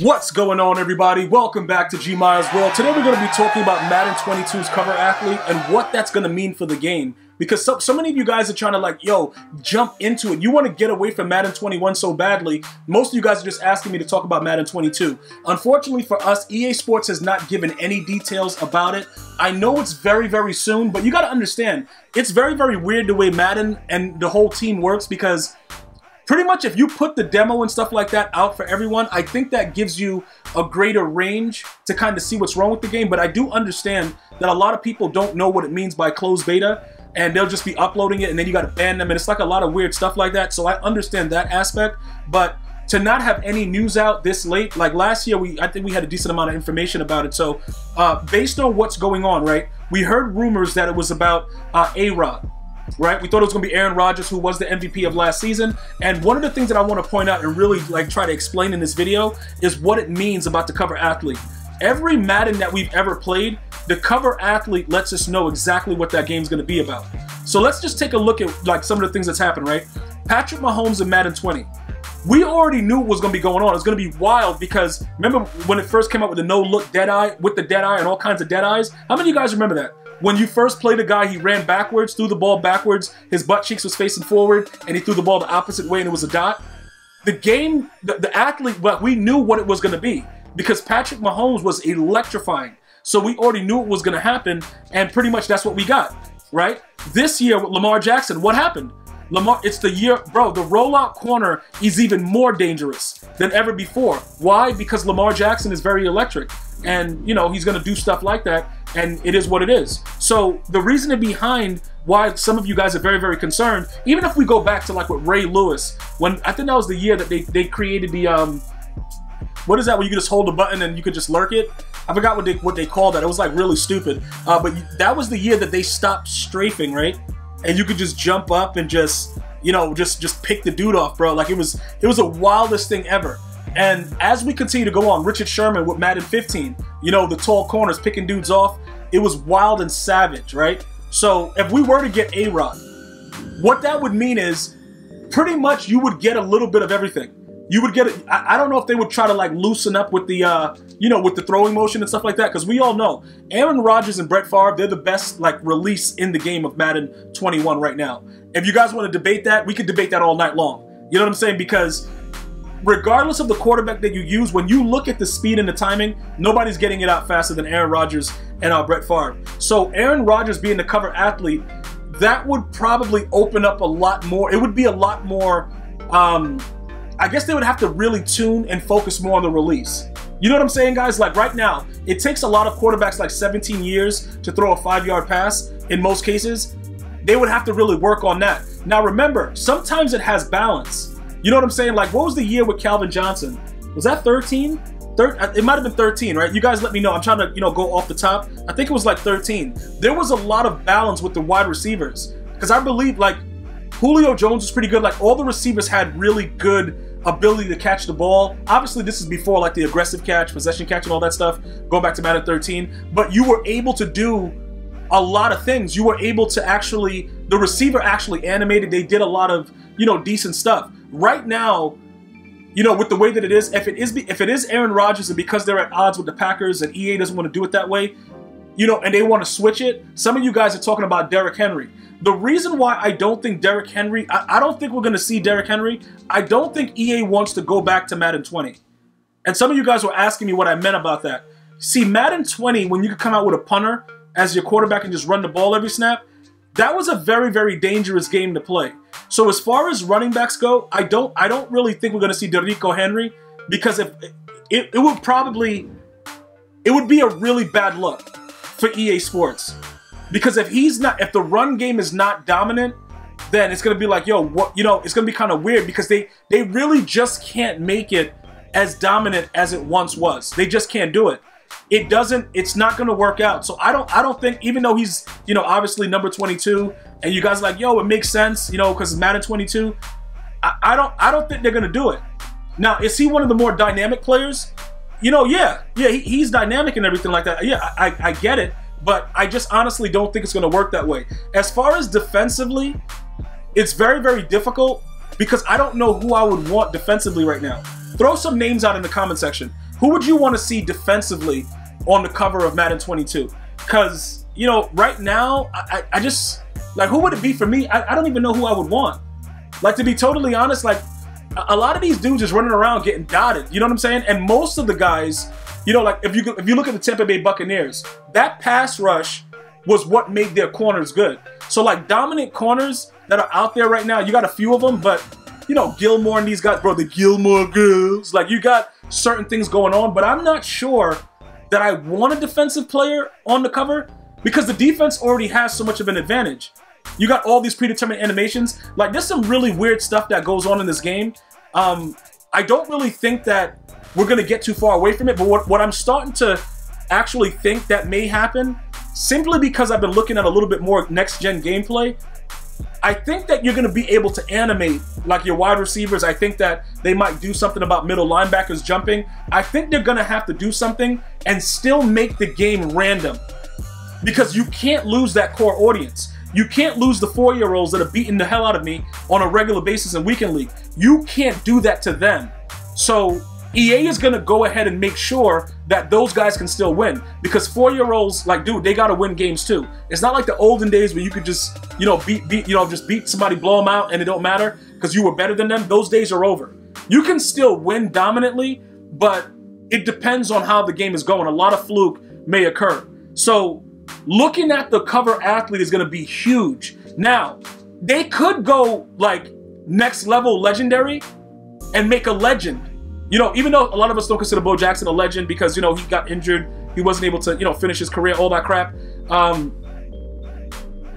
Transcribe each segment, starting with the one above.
What's going on, everybody? Welcome back to GmiasWorld. Today we're going to be talking about Madden 22's cover athlete and what that's going to mean for the game. Because so many of you guys are trying to like, jump into it. You want to get away from Madden 21 so badly. Most of you guys are just asking me to talk about Madden 22. Unfortunately for us, EA Sports has not given any details about it. I know it's very, very soon, but you got to understand, it's very, very weird the way Madden and the whole team works, because pretty much if you put the demo and stuff like that out for everyone, I think that gives you a greater range to kind of see what's wrong with the game. But I do understand that a lot of people don't know what it means by closed beta, and they'll just be uploading it and then you got to ban them, and it's like a lot of weird stuff like that. So I understand that aspect, but to not have any news out this late, like last year, I think we had a decent amount of information about it. So based on what's going on, right, we heard rumors that it was about A-Rod. Right, we thought it was going to be Aaron Rodgers, who was the MVP of last season. And one of the things that I want to point out and really like try to explain in this video is what it means about the cover athlete. Every Madden that we've ever played, the cover athlete lets us know exactly what that game's going to be about. So let's just take a look at like some of the things that's happened. Right, Patrick Mahomes in Madden 20. We already knew what was going to be going on. It was going to be wild because remember when it first came out with the no-look dead eye, with the dead eye and all kinds of dead eyes? How many of you guys remember that? When you first played a guy, he ran backwards, threw the ball backwards, his butt cheeks was facing forward, and he threw the ball the opposite way and it was a dot. The game, the athlete, well, we knew what it was going to be because Patrick Mahomes was electrifying. So we already knew it was going to happen, and pretty much that's what we got, right? This year with Lamar Jackson, what happened? Lamar, it's the year, bro, the rollout corner is even more dangerous than ever before. Why? Because Lamar Jackson is very electric, and, you know, he's going to do stuff like that, and it is what it is. So the reason behind why some of you guys are very, very concerned, even if we go back to like with Ray Lewis, when I think that was the year that they created the, what is that, where you could just hold the button and you could just lurk it? I forgot what they called that. It was like really stupid. But that was the year that they stopped strafing, right? And you could just jump up and just, you know, just pick the dude off, bro. Like it was the wildest thing ever. And as we continue to go on, Richard Sherman with Madden 15, you know, the tall corners picking dudes off, it was wild and savage, right? So if we were to get A-Rod, what that would mean is pretty much you would get a little bit of everything. You would get it. I don't know if they would try to like loosen up with the, you know, with the throwing motion and stuff like that, because we all know Aaron Rodgers and Brett Favre, they're the best like release in the game of Madden 21 right now. If you guys want to debate that, we could debate that all night long. You know what I'm saying? Because regardless of the quarterback that you use, when you look at the speed and the timing, nobody's getting it out faster than Aaron Rodgers and Brett Favre. So Aaron Rodgers being the cover athlete, that would probably open up a lot more. It would be a lot more, I guess they would have to really tune and focus more on the release. You know what I'm saying, guys? Like right now, it takes a lot of quarterbacks like 17 years to throw a 5-yard pass in most cases. They would have to really work on that. Now remember, sometimes it has balance. You know what I'm saying? Like, what was the year with Calvin Johnson? Was that 13? It might have been 13, right? You guys let me know. I'm trying to, you know, go off the top. I think it was like 13. There was a lot of balance with the wide receivers. Because I believe, like, Julio Jones was pretty good. Like, all the receivers had really good ability to catch the ball. Obviously, this is before, like, the aggressive catch, possession catch, and all that stuff. Going back to Madden 13. But you were able to do a lot of things. You were able to actually, the receiver actually animated. They did a lot of, you know, decent stuff. Right now, you know, with the way that it is, if it is Aaron Rodgers and because they're at odds with the Packers and EA doesn't want to do it that way, you know, and they want to switch it, some of you guys are talking about Derrick Henry. The reason why I don't think Derrick Henry, I don't think we're going to see Derrick Henry, I don't think EA wants to go back to Madden 20. And some of you guys were asking me what I meant about that. See, Madden 20, when you could come out with a punter as your quarterback and just run the ball every snap, that was a very, very dangerous game to play. So as far as running backs go, I don't really think we're going to see Derrick Henry, because if it would be a really bad look for EA Sports, because if the run game is not dominant, then it's going to be like, yo, what, you know, it's going to be kind of weird because they really just can't make it as dominant as it once was. They just can't do it. It's not going to work out. So I don't think, even though he's, you know, obviously number 22, and you guys are like, yo, it makes sense, you know, because it's Madden 22. I don't think they're going to do it. Now, is he one of the more dynamic players? You know, yeah, he's dynamic and everything like that. Yeah, I get it, but I just honestly don't think it's going to work that way. As far as defensively, it's very, very difficult because I don't know who I would want defensively right now. Throw some names out in the comment section. who would you want to see defensively on the cover of Madden 22? Because, you know, right now, I just, like, who would it be for me? I don't even know who I would want. Like, to be totally honest, like, a lot of these dudes just running around getting dotted, you know what I'm saying? And most of the guys, you know, like, if you look at the Tampa Bay Buccaneers, that pass rush was what made their corners good. So, like, dominant corners that are out there right now, you got a few of them, but, you know, Gilmore and these guys, bro, the Gilmore girls, like, you got certain things going on, but I'm not sure that I want a defensive player on the cover because the defense already has so much of an advantage. You got all these predetermined animations. Like, there's some really weird stuff that goes on in this game. I don't really think that we're going to get too far away from it, but what I'm starting to actually think that may happen, simply because I've been looking at a little bit more next-gen gameplay, I think that you're going to be able to animate, like, your wide receivers. I think that they might do something about middle linebackers jumping. I think they're going to have to do something and still make the game random, because you can't lose that core audience. You can't lose the 4-year-olds that are beating the hell out of me on a regular basis in Weekend League. You can't do that to them. So EA is going to go ahead and make sure that those guys can still win, because 4-year-olds, like, dude, they got to win games too. It's not like the olden days where you could just, you know, just beat somebody, blow them out, and it don't matter because you were better than them. Those days are over. You can still win dominantly, but it depends on how the game is going. A lot of fluke may occur. So looking at the cover athlete is going to be huge. Now, they could go, like, next level legendary and make a legend. You know, even though a lot of us don't consider Bo Jackson a legend because, you know, he got injured, he wasn't able to, you know, finish his career, all that crap.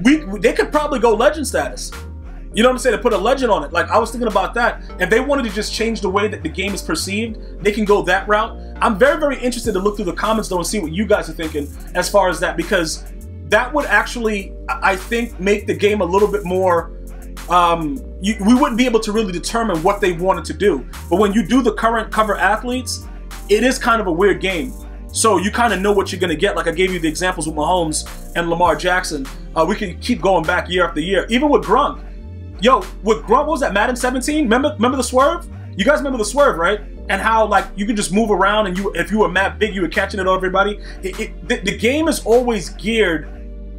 They could probably go legend status. You know what I'm saying? To put a legend on it. Like, I was thinking about that. If they wanted to just change the way that the game is perceived, they can go that route. I'm very, very interested to look through the comments, though, and see what you guys are thinking as far as that, because that would actually, I think, make the game a little bit more, we wouldn't be able to really determine what they wanted to do. But when you do the current cover athletes, it is kind of a weird game. So you kind of know what you're going to get. Like I gave you the examples with Mahomes and Lamar Jackson. We can keep going back year after year. Even with Gronk. Yo, with Gronk, what was that, Madden 17? Remember the swerve? You guys remember the swerve, right? And how, like, you could just move around and if you were mad big, you were catching it on everybody. The game is always geared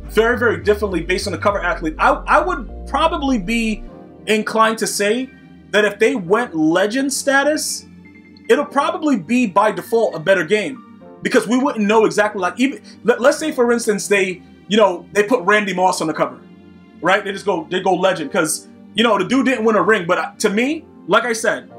very, very differently based on the cover athlete. I would probably be inclined to say that if they went legend status, it'll probably be by default a better game, because we wouldn't know exactly, like, even let's say for instance they put Randy Moss on the cover, right? They go legend because, you know, the dude didn't win a ring, but to me, like I said,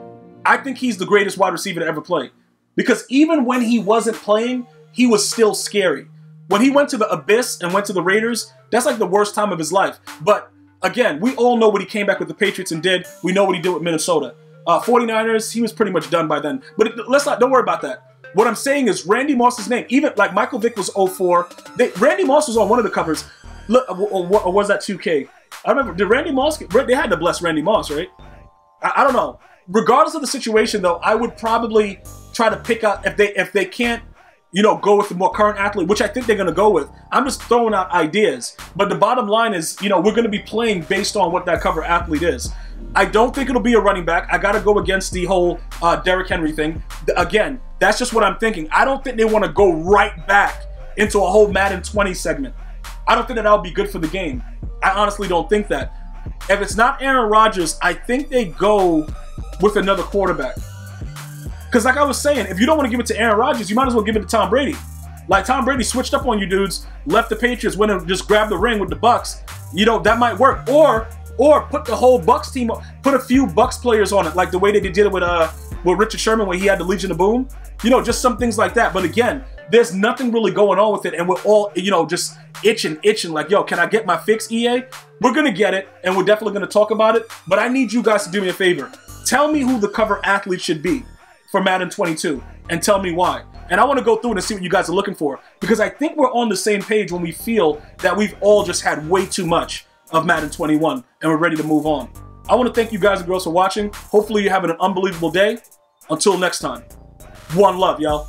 I think he's the greatest wide receiver to ever play, because even when he wasn't playing, he was still scary. When he went to the Abyss and went to the Raiders, that's like the worst time of his life. But again, we all know what he came back with the Patriots and did. We know what he did with Minnesota. 49ers, he was pretty much done by then. But don't worry about that. What I'm saying is Randy Moss's name, even like Michael Vick was 04. Randy Moss was on one of the covers. Look, or was that 2K? I remember, did Randy Moss, they had to bless Randy Moss, right? I don't know. Regardless of the situation, though, I would probably try to pick out, if they can't, you know, go with the more current athlete, which I think they're going to go with. I'm just throwing out ideas. But the bottom line is, you know, we're going to be playing based on what that cover athlete is. I don't think it'll be a running back. I got to go against the whole Derrick Henry thing. Again, that's just what I'm thinking. I don't think they want to go right back into a whole Madden 20 segment. I don't think that would be good for the game. I honestly don't think that. If it's not Aaron Rodgers, I think they go with another quarterback. Because like I was saying, if you don't want to give it to Aaron Rodgers, you might as well give it to Tom Brady. Like, Tom Brady switched up on you dudes, left the Patriots, went and just grabbed the ring with the Bucks. You know, that might work. Or put the whole Bucks team, put a few Bucks players on it, like the way they did it with Richard Sherman when he had the Legion of Boom. You know, just some things like that. But again, there's nothing really going on with it, and we're all, you know, just itching like, yo, can I get my fix, EA? We're going to get it, and we're definitely going to talk about it. But I need you guys to do me a favor. Tell me who the cover athlete should be for Madden 22, and tell me why. And I want to go through it and see what you guys are looking for, because I think we're on the same page when we feel that we've all just had way too much of Madden 21 and we're ready to move on. I want to thank you guys and girls for watching. Hopefully you're having an unbelievable day. Until next time, one love, y'all.